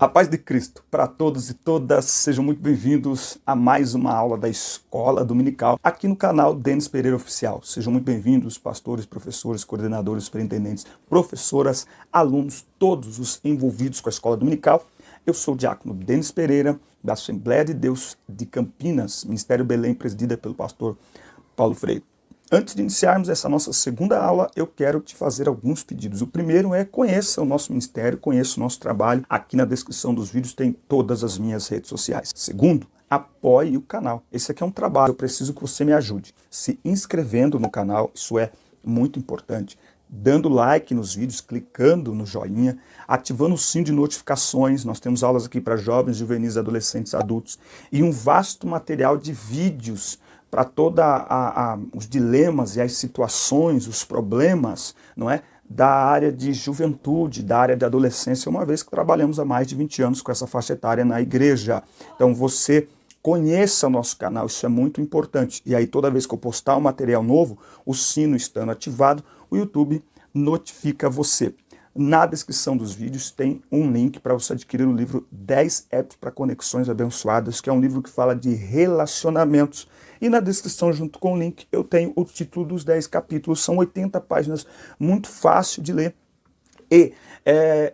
A paz de Cristo para todos e todas, sejam muito bem-vindos a mais uma aula da Escola Dominical aqui no canal Denis Pereira Oficial. Sejam muito bem-vindos, pastores, professores, coordenadores, superintendentes, professoras, alunos, todos os envolvidos com a Escola Dominical. Eu sou o diácono Denis Pereira, da Assembleia de Deus de Campinas, Ministério Belém, presidida pelo pastor Paulo Freire. Antes de iniciarmos essa nossa segunda aula, eu quero te fazer alguns pedidos. O primeiro é conheça o nosso ministério, conheça o nosso trabalho. Aqui na descrição dos vídeos tem todas as minhas redes sociais. Segundo, apoie o canal. Esse aqui é um trabalho, eu preciso que você me ajude. Se inscrevendo no canal, isso é muito importante. Dando like nos vídeos, clicando no joinha, ativando o sino de notificações. Nós temos aulas aqui para jovens, juvenis, adolescentes, adultos e um vasto material de vídeos para todos os dilemas e as situações, os problemas, não é? Da área de juventude, da área de adolescência, uma vez que trabalhamos há mais de 20 anos com essa faixa etária na igreja. Então você conheça o nosso canal, isso é muito importante. E aí toda vez que eu postar um material novo, o sino estando ativado, o YouTube notifica você. Na descrição dos vídeos tem um link para você adquirir o livro 10 apps para conexões abençoadas, que é um livro que fala de relacionamentos. E na descrição, junto com o link, eu tenho o título dos 10 capítulos. São 80 páginas, muito fácil de ler. E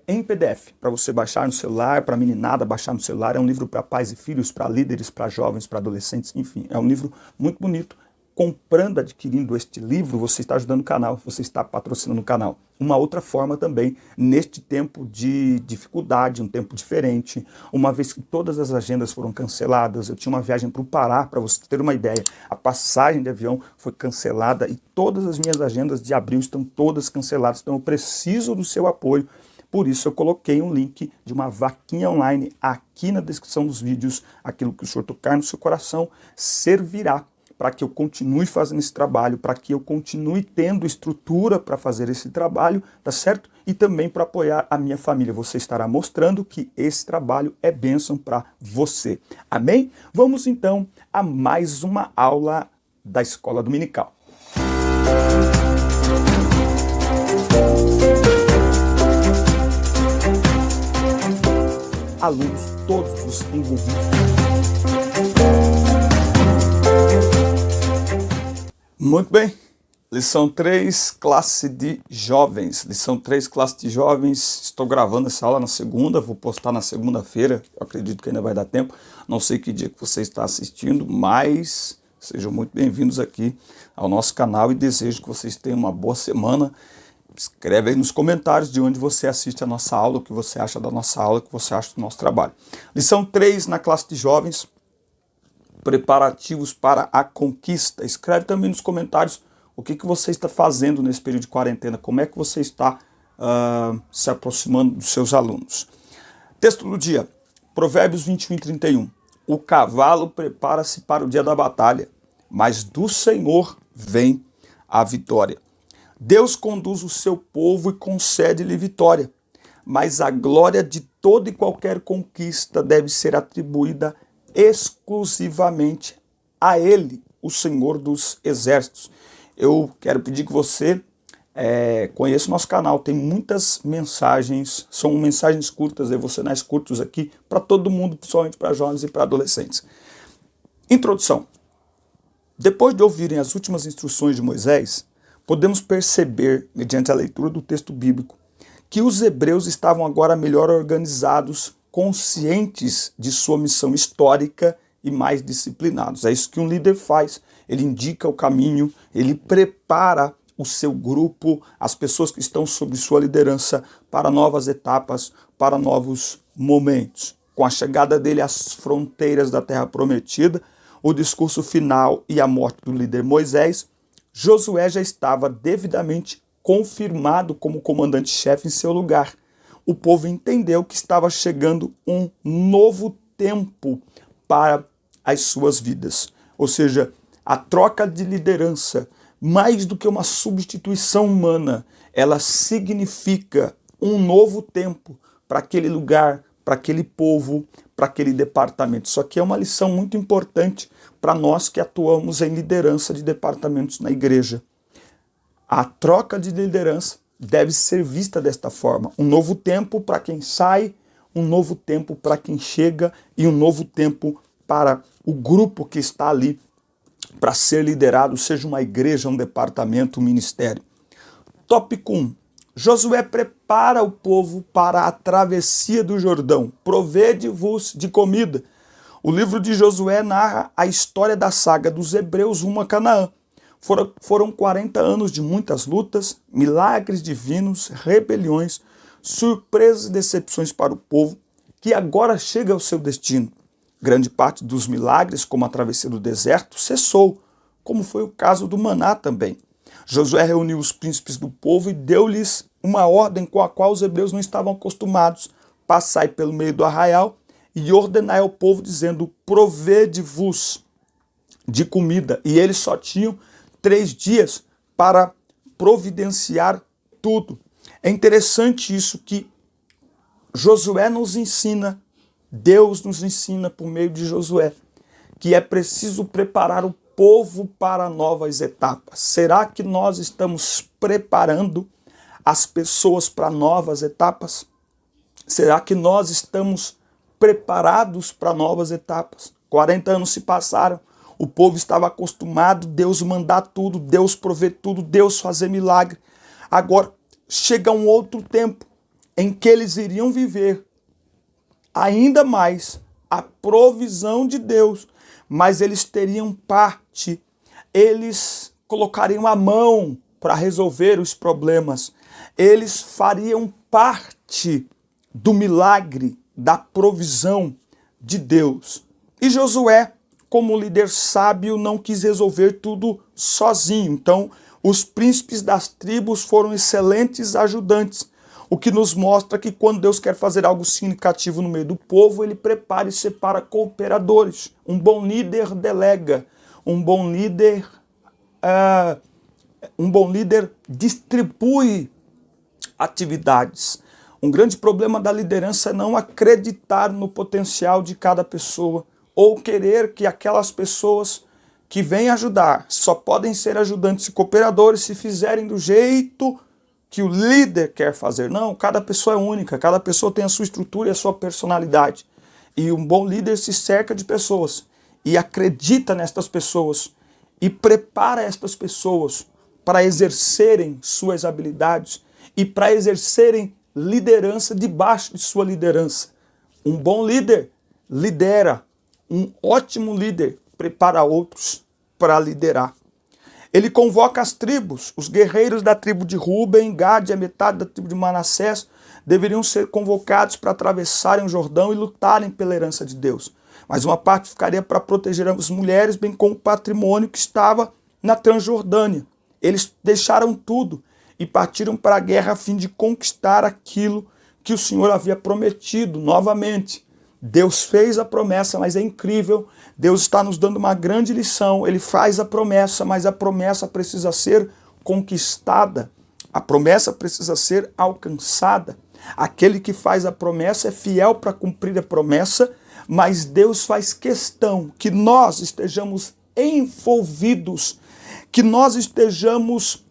em PDF, para você baixar no celular, para a meninada baixar no celular. É um livro para pais e filhos, para líderes, para jovens, para adolescentes, enfim. É um livro muito bonito. Comprando, adquirindo este livro, você está ajudando o canal, você está patrocinando o canal. Uma outra forma também, neste tempo de dificuldade, um tempo diferente, uma vez que todas as agendas foram canceladas, eu tinha uma viagem para o Pará, para você ter uma ideia, a passagem de avião foi cancelada e todas as minhas agendas de abril estão todas canceladas, então eu preciso do seu apoio. Por isso eu coloquei um link de uma vaquinha online aqui na descrição dos vídeos. Aquilo que o Senhor tocar no seu coração servirá para que eu continue fazendo esse trabalho, para que eu continue tendo estrutura para fazer esse trabalho, tá certo? E também para apoiar a minha família. Você estará mostrando que esse trabalho é bênção para você. Amém? Vamos então a mais uma aula da Escola Dominical. Alunos, todos os envolvidos. Muito bem, lição 3, classe de jovens. Lição 3, classe de jovens. Estou gravando essa aula na segunda, vou postar na segunda-feira. Eu acredito que ainda vai dar tempo. Não sei que dia que você está assistindo, mas sejam muito bem-vindos aqui ao nosso canal e desejo que vocês tenham uma boa semana. Escreve aí nos comentários de onde você assiste a nossa aula, o que você acha da nossa aula, o que você acha do nosso trabalho. Lição 3 na classe de jovens. Preparativos para a conquista. Escreve também nos comentários o que você está fazendo nesse período de quarentena, como é que você está se aproximando dos seus alunos. Texto do dia, Provérbios 21 e 31. O cavalo prepara-se para o dia da batalha, mas do Senhor vem a vitória. Deus conduz o seu povo e concede-lhe vitória, mas a glória de toda e qualquer conquista deve ser atribuída exclusivamente a Ele, o Senhor dos Exércitos. Eu quero pedir que você conheça o nosso canal, tem muitas mensagens, são mensagens curtas, devocionais curtos aqui, para todo mundo, principalmente para jovens e para adolescentes. Introdução. Depois de ouvirem as últimas instruções de Moisés, podemos perceber, mediante a leitura do texto bíblico, que os hebreus estavam agora melhor organizados, conscientes de sua missão histórica e mais disciplinados. É isso que um líder faz. Ele indica o caminho, ele prepara o seu grupo, as pessoas que estão sob sua liderança para novas etapas, para novos momentos. Com a chegada dele às fronteiras da Terra Prometida, o discurso final e a morte do líder Moisés, Josué já estava devidamente confirmado como comandante-chefe em seu lugar. O povo entendeu que estava chegando um novo tempo para as suas vidas. Ou seja, a troca de liderança, mais do que uma substituição humana, ela significa um novo tempo para aquele lugar, para aquele povo, para aquele departamento. Isso aqui é uma lição muito importante para nós que atuamos em liderança de departamentos na igreja. A troca de liderança deve ser vista desta forma. Um novo tempo para quem sai, um novo tempo para quem chega e um novo tempo para o grupo que está ali para ser liderado, seja uma igreja, um departamento, um ministério. Tópico 1. Josué prepara o povo para a travessia do Jordão. Provede-vos de comida. O livro de Josué narra a história da saga dos hebreus rumo a Canaã. Foram 40 anos de muitas lutas, milagres divinos, rebeliões, surpresas e decepções para o povo, que agora chega ao seu destino. Grande parte dos milagres, como a travessia do deserto, cessou, como foi o caso do maná também. Josué reuniu os príncipes do povo e deu-lhes uma ordem com a qual os hebreus não estavam acostumados: passai pelo meio do arraial e ordenai ao povo, dizendo: provede-vos de comida. E eles só tinham 3 dias para providenciar tudo. É interessante isso que Josué nos ensina, Deus nos ensina por meio de Josué, que é preciso preparar o povo para novas etapas. Será que nós estamos preparando as pessoas para novas etapas? Será que nós estamos preparados para novas etapas? 40 anos se passaram, o povo estava acostumado, Deus mandar tudo, Deus prover tudo, Deus fazer milagre. Agora chega um outro tempo em que eles iriam viver ainda mais a provisão de Deus, mas eles teriam parte, eles colocariam a mão para resolver os problemas, eles fariam parte do milagre, da provisão de Deus. E Josué, como líder sábio, não quis resolver tudo sozinho. Então, os príncipes das tribos foram excelentes ajudantes, o que nos mostra que quando Deus quer fazer algo significativo no meio do povo, ele prepara e separa cooperadores. Um bom líder delega, um bom líder distribui atividades. Um grande problema da liderança é não acreditar no potencial de cada pessoa ou querer que aquelas pessoas que vêm ajudar só podem ser ajudantes e cooperadores se fizerem do jeito que o líder quer fazer. Não, cada pessoa é única, cada pessoa tem a sua estrutura e a sua personalidade. E um bom líder se cerca de pessoas e acredita nestas pessoas e prepara estas pessoas para exercerem suas habilidades e para exercerem liderança debaixo de sua liderança. Um bom líder lidera, um ótimo líder prepara outros para liderar. Ele convoca as tribos, os guerreiros da tribo de Ruben, Gad e a metade da tribo de Manassés deveriam ser convocados para atravessarem o Jordão e lutarem pela herança de Deus. Mas uma parte ficaria para proteger as mulheres, bem como o patrimônio que estava na Transjordânia. Eles deixaram tudo e partiram para a guerra a fim de conquistar aquilo que o Senhor havia prometido novamente. Deus fez a promessa, mas é incrível. Deus está nos dando uma grande lição. Ele faz a promessa, mas a promessa precisa ser conquistada. A promessa precisa ser alcançada. Aquele que faz a promessa é fiel para cumprir a promessa, mas Deus faz questão que nós estejamos envolvidos, que nós estejamos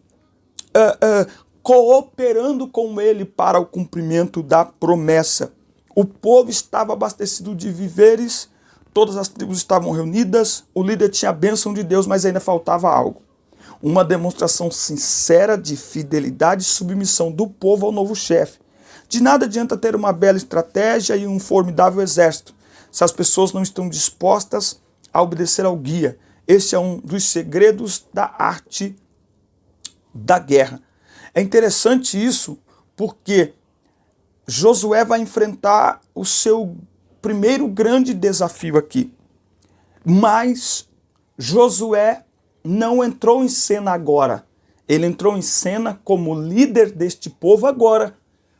cooperando com Ele para o cumprimento da promessa. O povo estava abastecido de víveres, todas as tribos estavam reunidas, o líder tinha a bênção de Deus, mas ainda faltava algo. Uma demonstração sincera de fidelidade e submissão do povo ao novo chefe. De nada adianta ter uma bela estratégia e um formidável exército, se as pessoas não estão dispostas a obedecer ao guia. Este é um dos segredos da arte da guerra. É interessante isso porque Josué vai enfrentar o seu primeiro grande desafio aqui. Mas Josué não entrou em cena agora. Ele entrou em cena como líder deste povo agora.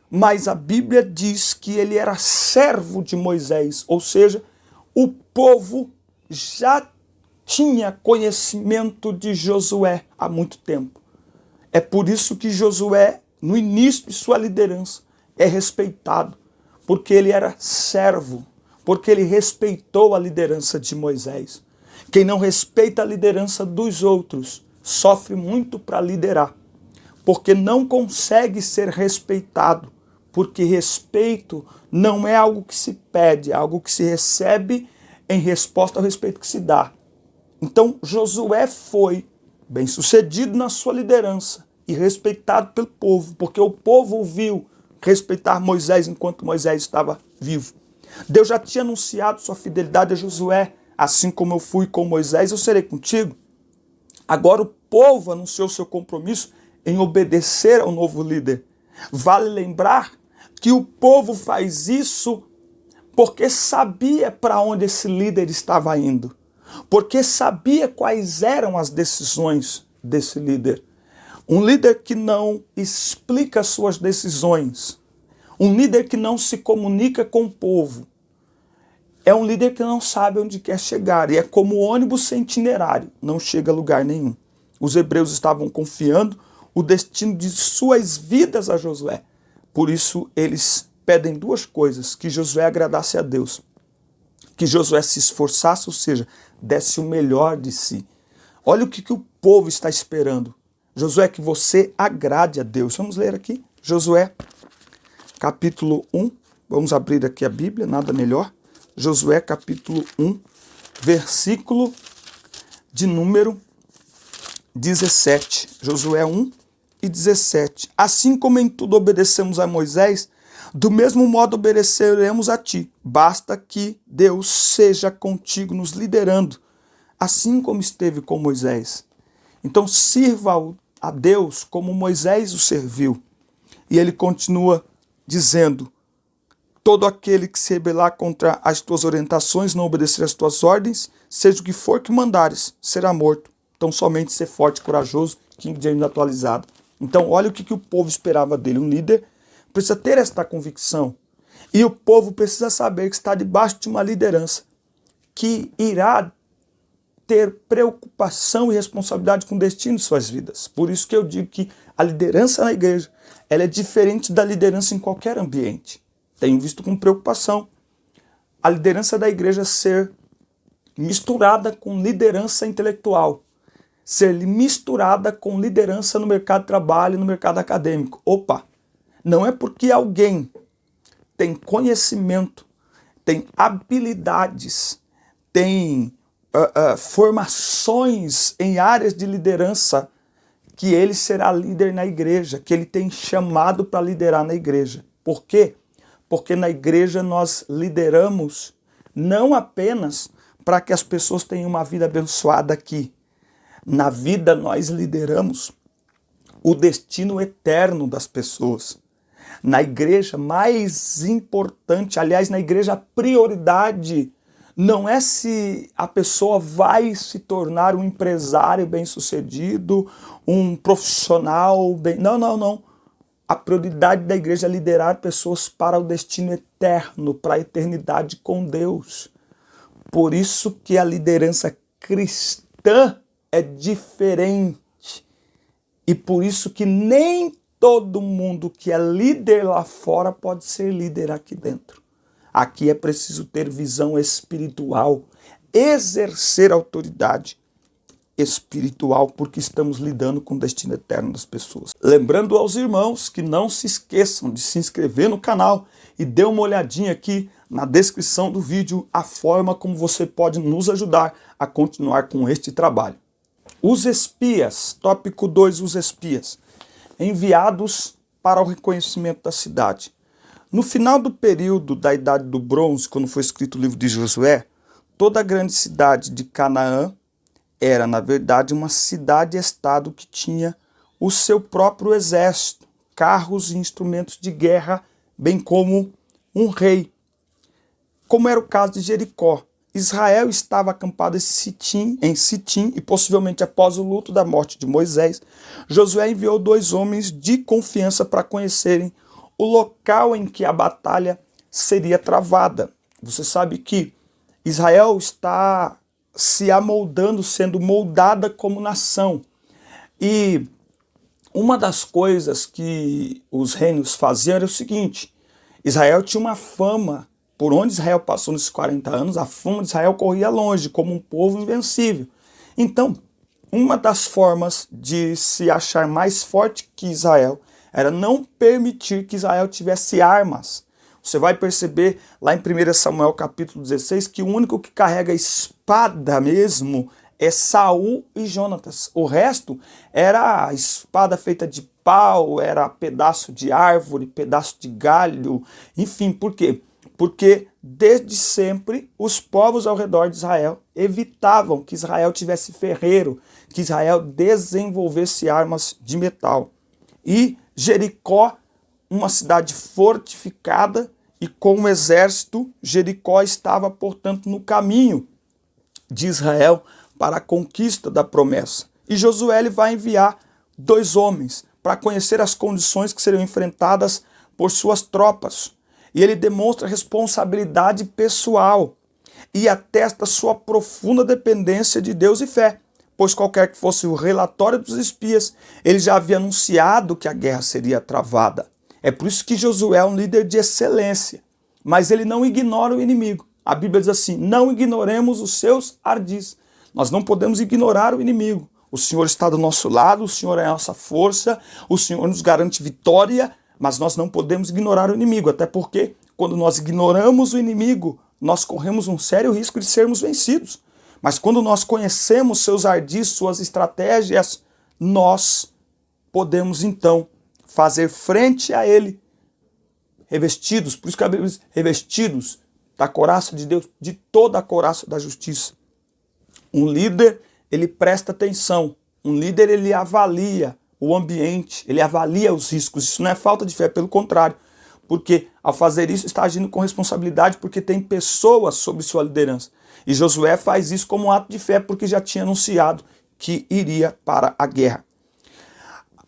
Mas a Bíblia diz que ele era servo de Moisés. Ou seja, o povo já tinha conhecimento de Josué há muito tempo. É por isso que Josué, no início de sua liderança, é respeitado, porque ele era servo, porque ele respeitou a liderança de Moisés. Quem não respeita a liderança dos outros sofre muito para liderar, porque não consegue ser respeitado porque respeito não é algo que se pede, é algo que se recebe em resposta ao respeito que se dá. Então Josué foi bem-sucedido na sua liderança e respeitado pelo povo, porque o povo ouviu respeitar Moisés enquanto Moisés estava vivo. Deus já tinha anunciado sua fidelidade a Josué, assim como eu fui com Moisés, eu serei contigo. Agora o povo anunciou seu compromisso em obedecer ao novo líder. Vale lembrar que o povo faz isso porque sabia para onde esse líder estava indo, porque sabia quais eram as decisões desse líder. Um líder que não explica suas decisões, um líder que não se comunica com o povo, é um líder que não sabe onde quer chegar, e é como ônibus sem itinerário, não chega a lugar nenhum. Os hebreus estavam confiando o destino de suas vidas a Josué. Por isso eles pedem duas coisas: que Josué agradasse a Deus, que Josué se esforçasse, ou seja, desse o melhor de si. Olha o que o povo está esperando. Josué, que você agrade a Deus. Vamos ler aqui, Josué, capítulo 1. Vamos abrir aqui a Bíblia, nada melhor. Josué, capítulo 1, versículo de número 17. Josué 1 e 17. Assim como em tudo obedecemos a Moisés, do mesmo modo obedeceremos a ti. Basta que Deus seja contigo, nos liderando, assim como esteve com Moisés. Então sirva a Deus como Moisés o serviu. E ele continua dizendo: todo aquele que se rebelar contra as tuas orientações, não obedecer às tuas ordens, seja o que for que mandares, será morto. Então somente ser forte e corajoso, King James atualizado. Então olha o que o povo esperava dele. Um líder precisa ter esta convicção. E o povo precisa saber que está debaixo de uma liderança que irá ter preocupação e responsabilidade com o destino de suas vidas. Por isso que eu digo que a liderança na igreja, ela é diferente da liderança em qualquer ambiente. Tenho visto com preocupação a liderança da igreja ser misturada com liderança intelectual, ser misturada com liderança no mercado de trabalho, no mercado acadêmico. Opa! Não é porque alguém tem conhecimento, tem habilidades, tem formações em áreas de liderança que ele será líder na igreja, que ele tem chamado para liderar na igreja. Por quê? Porque na igreja nós lideramos não apenas para que as pessoas tenham uma vida abençoada aqui. Na vida nós lideramos o destino eterno das pessoas. Na igreja mais importante, aliás, na igreja a prioridade não é se a pessoa vai se tornar um empresário bem-sucedido, um profissional bem... Não. A prioridade da igreja é liderar pessoas para o destino eterno, para a eternidade com Deus. Por isso que a liderança cristã é diferente. E por isso que nem todo mundo que é líder lá fora pode ser líder aqui dentro. Aqui é preciso ter visão espiritual, exercer autoridade espiritual, porque estamos lidando com o destino eterno das pessoas. Lembrando aos irmãos que não se esqueçam de se inscrever no canal e dê uma olhadinha aqui na descrição do vídeo a forma como você pode nos ajudar a continuar com este trabalho. Os espias, tópico 2, os espias, enviados para o reconhecimento da cidade. No final do período da Idade do Bronze, quando foi escrito o livro de Josué, toda a grande cidade de Canaã era, na verdade, uma cidade-estado que tinha o seu próprio exército, carros e instrumentos de guerra, bem como um rei, como era o caso de Jericó. Israel estava acampado em Sitim e possivelmente após o luto da morte de Moisés, Josué enviou 2 homens de confiança para conhecerem o local em que a batalha seria travada. Você sabe que Israel está se amoldando, sendo moldada como nação. E uma das coisas que os reinos faziam era o seguinte: Israel tinha uma fama, por onde Israel passou nesses 40 anos, a fama de Israel corria longe, como um povo invencível. Então, uma das formas de se achar mais forte que Israel era não permitir que Israel tivesse armas. Você vai perceber lá em 1 Samuel capítulo 16 que o único que carrega espada mesmo é Saul e Jonatas. O resto era espada feita de pau, era pedaço de árvore, pedaço de galho, enfim, por quê? Porque desde sempre os povos ao redor de Israel evitavam que Israel tivesse ferreiro, que Israel desenvolvesse armas de metal. E Jericó, uma cidade fortificada e com um exército, Jericó estava, portanto, no caminho de Israel para a conquista da promessa. E Josué ele vai enviar 2 homens para conhecer as condições que seriam enfrentadas por suas tropas. E ele demonstra responsabilidade pessoal e atesta sua profunda dependência de Deus e fé, pois qualquer que fosse o relatório dos espias, ele já havia anunciado que a guerra seria travada. É por isso que Josué é um líder de excelência, mas ele não ignora o inimigo. A Bíblia diz assim, não ignoremos os seus ardis. Nós não podemos ignorar o inimigo. O Senhor está do nosso lado, o Senhor é a nossa força, o Senhor nos garante vitória, mas nós não podemos ignorar o inimigo, até porque quando nós ignoramos o inimigo, nós corremos um sério risco de sermos vencidos. Mas quando nós conhecemos seus ardis, suas estratégias, nós podemos então fazer frente a ele, revestidos, por isso que a Bíblia diz, revestidos da couraça de Deus, de toda a couraça da justiça. Um líder, ele presta atenção, um líder, ele avalia o ambiente, ele avalia os riscos. Isso não é falta de fé, pelo contrário, porque ao fazer isso está agindo com responsabilidade, porque tem pessoas sob sua liderança. E Josué faz isso como um ato de fé, porque já tinha anunciado que iria para a guerra.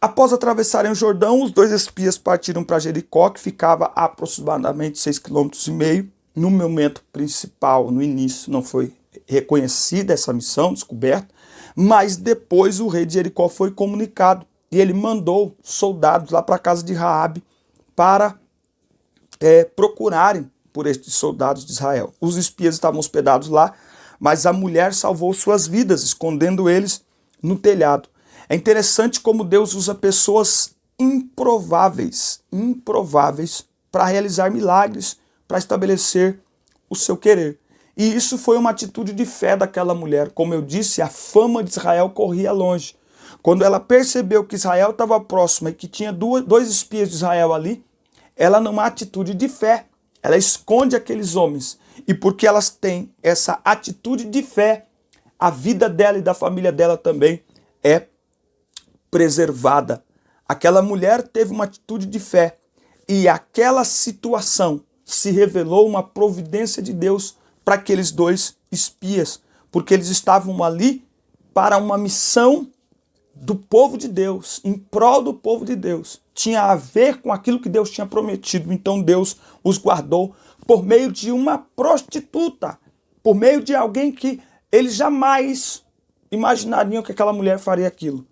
Após atravessarem o Jordão, os 2 espias partiram para Jericó, que ficava a aproximadamente 6,5 km. No momento principal, no início, não foi reconhecida essa missão, descoberta, mas depois o rei de Jericó foi comunicado e ele mandou soldados lá para a casa de Raabe para procurarem por estes soldados de Israel. Os espias estavam hospedados lá, mas a mulher salvou suas vidas, escondendo eles no telhado. É interessante como Deus usa pessoas improváveis para realizar milagres, para estabelecer o seu querer. E isso foi uma atitude de fé daquela mulher. Como eu disse, a fama de Israel corria longe. Quando ela percebeu que Israel estava próximo e que tinha 2 espias de Israel ali, ela, numa atitude de fé, ela esconde aqueles homens. E porque elas têm essa atitude de fé, a vida dela e da família dela também é preservada. Aquela mulher teve uma atitude de fé e aquela situação se revelou uma providência de Deus para aqueles 2 espias, porque eles estavam ali para uma missão do povo de Deus, em prol do povo de Deus. Tinha a ver com aquilo que Deus tinha prometido. Então Deus os guardou por meio de uma prostituta, por meio de alguém que eles jamais imaginariam que aquela mulher faria aquilo.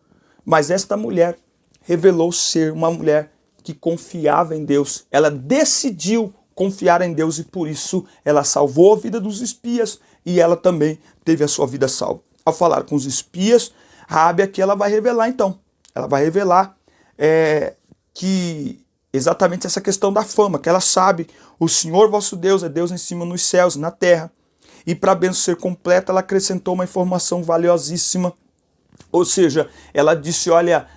Mas esta mulher revelou ser uma mulher que confiava em Deus. Ela decidiu confiar em Deus e por isso ela salvou a vida dos espias e ela também teve a sua vida salva. Ao falar com os espias, Raabe aqui ela vai revelar então. Ela vai revelar que exatamente essa questão da fama, que ela sabe, o Senhor vosso Deus é Deus em cima nos céus e na terra. E para a bênção ser completa, ela acrescentou uma informação valiosíssima. Ou seja, ela disse, olha,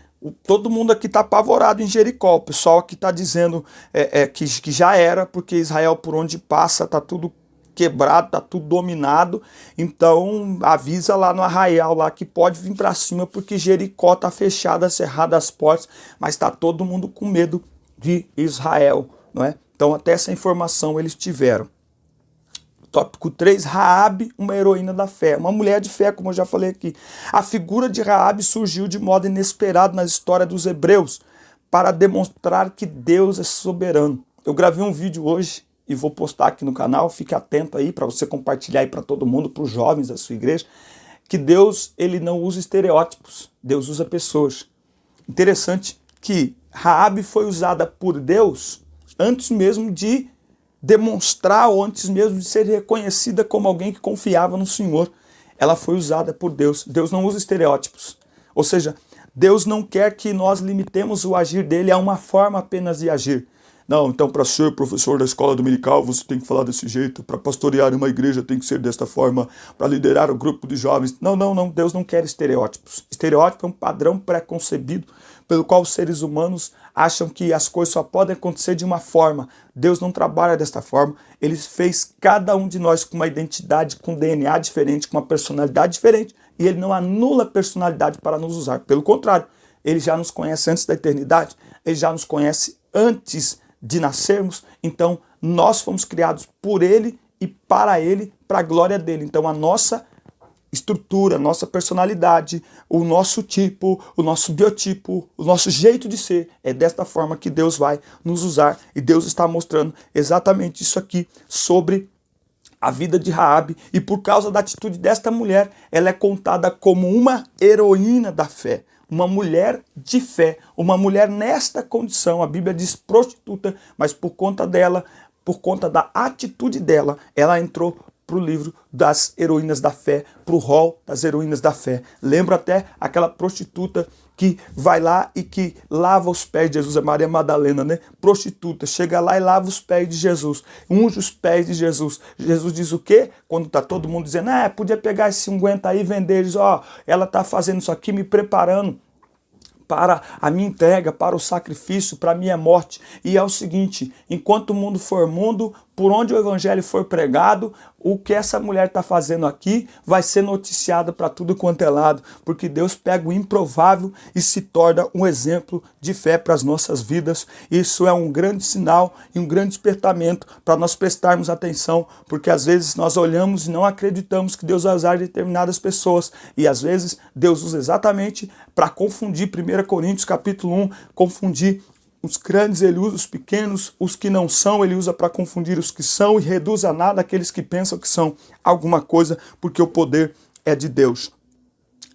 todo mundo aqui está apavorado em Jericó. O pessoal aqui está dizendo que já era, porque Israel por onde passa está tudo quebrado, está tudo dominado. Então avisa lá no arraial lá que pode vir para cima, porque Jericó está fechada, cerrada as portas, mas está todo mundo com medo de Israel, não é? Então até essa informação eles tiveram. Tópico 3, Raabe, uma heroína da fé, uma mulher de fé, como eu já falei aqui. A figura de Raabe surgiu de modo inesperado na história dos hebreus para demonstrar que Deus é soberano. Eu gravei um vídeo hoje e vou postar aqui no canal, fique atento aí para você compartilhar aí para todo mundo, para os jovens da sua igreja, que Deus ele não usa estereótipos, Deus usa pessoas. Interessante que Raabe foi usada por Deus antes mesmo de demonstrar, ou antes mesmo de ser reconhecida como alguém que confiava no Senhor. Ela foi usada por Deus. Deus não usa estereótipos. Ou seja, Deus não quer que nós limitemos o agir dele a uma forma apenas de agir. Não, então para ser professor da escola dominical você tem que falar desse jeito, para pastorear uma igreja tem que ser desta forma, para liderar o grupo de jovens. Não, não, não, Deus não quer estereótipos. Estereótipo é um padrão pré-concebido pelo qual os seres humanos acham que as coisas só podem acontecer de uma forma. Deus não trabalha desta forma. Ele fez cada um de nós com uma identidade, com um DNA diferente, com uma personalidade diferente, e ele não anula a personalidade para nos usar. Pelo contrário, ele já nos conhece antes da eternidade, ele já nos conhece antes de nascermos, então nós fomos criados por ele e para ele, para a glória dele. Então a nossa estrutura, a nossa personalidade, o nosso tipo, o nosso biotipo, o nosso jeito de ser, é desta forma que Deus vai nos usar, e Deus está mostrando exatamente isso aqui sobre a vida de Raabe, e por causa da atitude desta mulher, ela é contada como uma heroína da fé. Uma mulher de fé, uma mulher nesta condição, a Bíblia diz prostituta, mas por conta dela, por conta da atitude dela, ela entrou para o livro das heroínas da fé, para o rol das heroínas da fé. Lembro até aquela prostituta que vai lá e que lava os pés de Jesus, a Maria Madalena, né? Prostituta, chega lá e lava os pés de Jesus, unge os pés de Jesus. Jesus diz o quê? Quando está todo mundo dizendo, podia pegar esse unguento aí e vender, ele diz, ela está fazendo isso aqui, me preparando para a minha entrega, para o sacrifício, para a minha morte. E é o seguinte, enquanto o mundo for mundo, por onde o evangelho for pregado, o que essa mulher está fazendo aqui vai ser noticiado para tudo quanto é lado, porque Deus pega o improvável e se torna um exemplo de fé para as nossas vidas. Isso é um grande sinal e um grande despertamento para nós prestarmos atenção, porque às vezes nós olhamos e não acreditamos que Deus vai usar determinadas pessoas, e às vezes Deus usa exatamente para confundir. 1 Coríntios capítulo 1, confundir os grandes ele usa os pequenos, os que não são ele usa para confundir os que são, e reduz a nada aqueles que pensam que são alguma coisa, porque o poder é de Deus.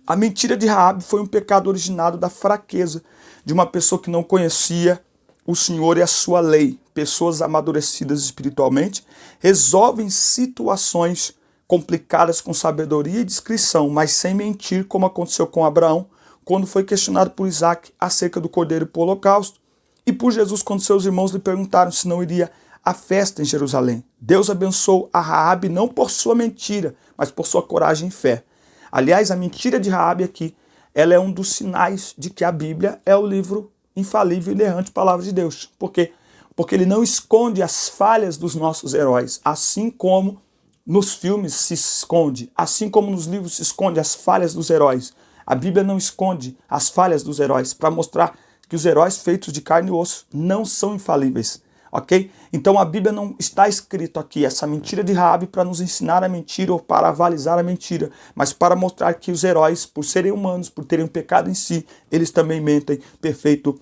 A mentira de Raabe foi um pecado originado da fraqueza de uma pessoa que não conhecia o Senhor e a sua lei. Pessoas amadurecidas espiritualmente resolvem situações complicadas com sabedoria e discrição, mas sem mentir, como aconteceu com Abraão, quando foi questionado por Isaac acerca do cordeiro para o holocausto, e por Jesus quando seus irmãos lhe perguntaram se não iria à festa em Jerusalém. Deus abençoou a Raabe não por sua mentira, mas por sua coragem e fé. Aliás, a mentira de Raabe aqui, ela é um dos sinais de que a Bíblia é o livro infalível e inerrante palavra de Deus. Por quê? Porque ele não esconde as falhas dos nossos heróis, assim como nos filmes se esconde, assim como nos livros se esconde as falhas dos heróis. A Bíblia não esconde as falhas dos heróis para mostrar que os heróis feitos de carne e osso não são infalíveis, ok? Então a Bíblia não está escrito aqui essa mentira de Raabe para nos ensinar a mentira ou para avalizar a mentira, mas para mostrar que os heróis, por serem humanos, por terem um pecado em si, eles também mentem. Perfeito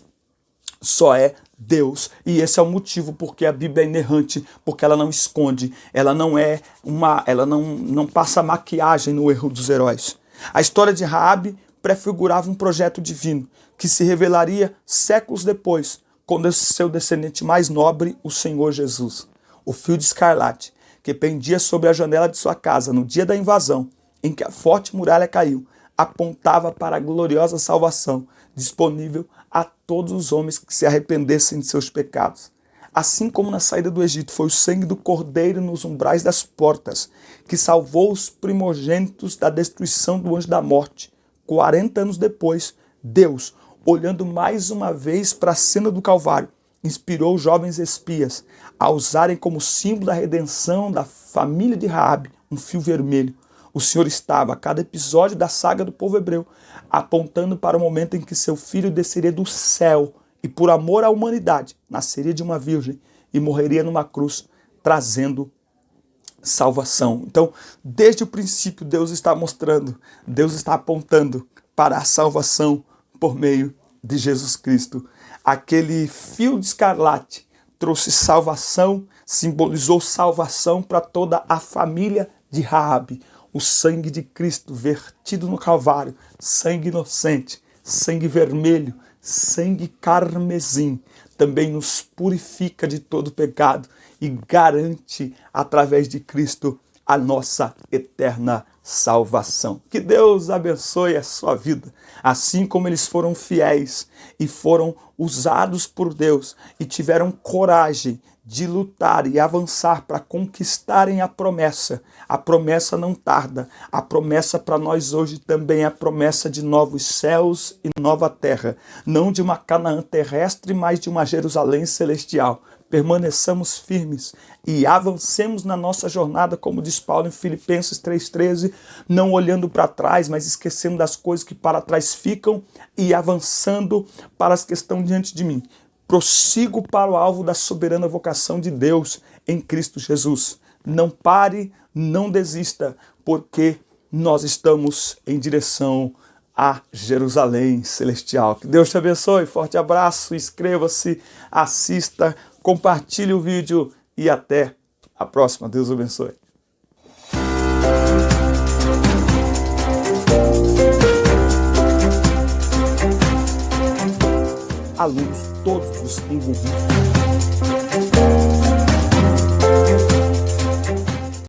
só é Deus, e esse é o motivo porque a Bíblia é inerrante, porque ela não esconde, ela não passa maquiagem no erro dos heróis. A história de Raabe prefigurava um projeto divino que se revelaria séculos depois, quando seu descendente mais nobre, o Senhor Jesus, o fio de escarlate, que pendia sobre a janela de sua casa no dia da invasão, em que a forte muralha caiu, apontava para a gloriosa salvação disponível a todos os homens que se arrependessem de seus pecados. Assim como na saída do Egito foi o sangue do cordeiro nos umbrais das portas, que salvou os primogênitos da destruição do anjo da morte, 40 anos depois, Deus, olhando mais uma vez para a cena do Calvário, inspirou os jovens espias a usarem como símbolo da redenção da família de Raabe um fio vermelho. O Senhor estava, a cada episódio da saga do povo hebreu, apontando para o momento em que seu filho desceria do céu e, por amor à humanidade, nasceria de uma virgem e morreria numa cruz, trazendo salvação. Então, desde o princípio, Deus está mostrando, Deus está apontando para a salvação por meio de Jesus Cristo. Aquele fio de escarlate trouxe salvação, simbolizou salvação para toda a família de Raabe. O sangue de Cristo vertido no Calvário, sangue inocente, sangue vermelho, sangue carmesim, também nos purifica de todo pecado e garante, através de Cristo, a nossa eterna salvação. Que Deus abençoe a sua vida, assim como eles foram fiéis e foram usados por Deus e tiveram coragem de lutar e avançar para conquistarem a promessa. A promessa não tarda. A promessa para nós hoje também é a promessa de novos céus e nova terra. Não de uma Canaã terrestre, mas de uma Jerusalém celestial. Permaneçamos firmes e avancemos na nossa jornada, como diz Paulo em Filipenses 3,13, não olhando para trás, mas esquecendo das coisas que para trás ficam e avançando para as que estão diante de mim. Prossigo para o alvo da soberana vocação de Deus em Cristo Jesus. Não pare, não desista, porque nós estamos em direção a Jerusalém celestial. Que Deus te abençoe, forte abraço, inscreva-se, assista, compartilhe o vídeo e até a próxima. Deus abençoe. Alunos, todos os envolvidos